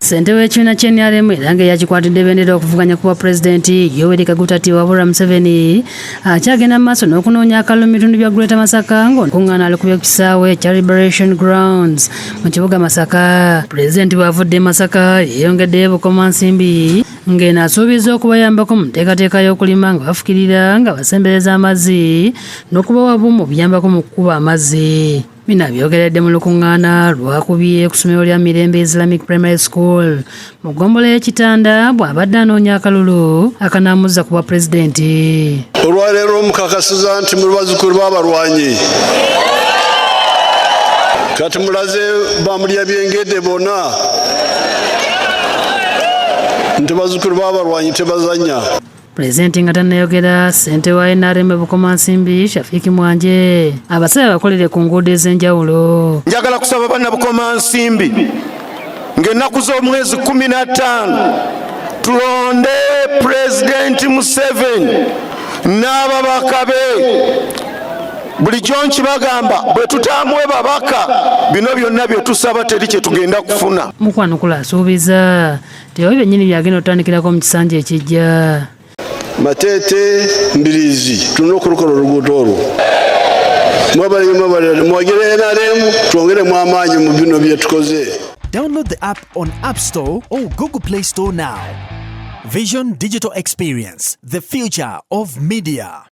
Ssente w'ekibiina ky'NRM era ng'eyakikwatidde bendera okuvuganya ku bwa pulezidenti Yoweri Kaguta Wabula Museveni akyagenda mu maaso n'okunoonya akalulu mu bitundu bya Greater Masaka ng'okuŋŋaana alikubye ku kisaawe ekya Liberation Grounds mu kibuga Masaka. Pulezidenti bw'avudde Masaka yeeyongeddeyo bukomansimbi ng'eno asuubiza okubayambako mu nteekateeka y'okulima nga bafukirira nga basembereza amazzi n'okubawa bumu obuyambako mu kukuba amazzi. Bino byogeredde mu lukuŋŋaana lwakubye ku ssomero lya Mirembe Islamic Primary School mu ggombolola y'Ekitanda bw'abadde anoonya akalulu akanaamuza ku bwa pulezidenti. Olwaleero mukakasiza nti muli bazzukulu b'abalwanyi kati mulaze bamulya byengedde bonna nti bazzukulu b'abalwanyi tebazanya. Pulezidenti nga tannayogera, ssente wa NRM Bukomansimbi Shafiiki Mwanje abasabye bakolere ku nguudo ez'enjawulo. Njagala kusaba banna Bukomansimbi ng'ennaku z'omwezi 15 tulonde Pulezidenti Museveni n'ababaka be. Bulijjo nkibagamba bwe tutamuwe babaka bino byonna bye tusaba teri kye tugenda kufuna. Mukwanukula asuubiza nti ebyo byennyini byagenda otandikirako mu kisanja ekijja. Matete Mbirizi tulina okulokola oluguudo olwo. Mwagire NRM twongeremu amaanyi mu bino bye tukoze. Download the app on App Store or Google Play Store now. Vision Digital Experience, the future of media.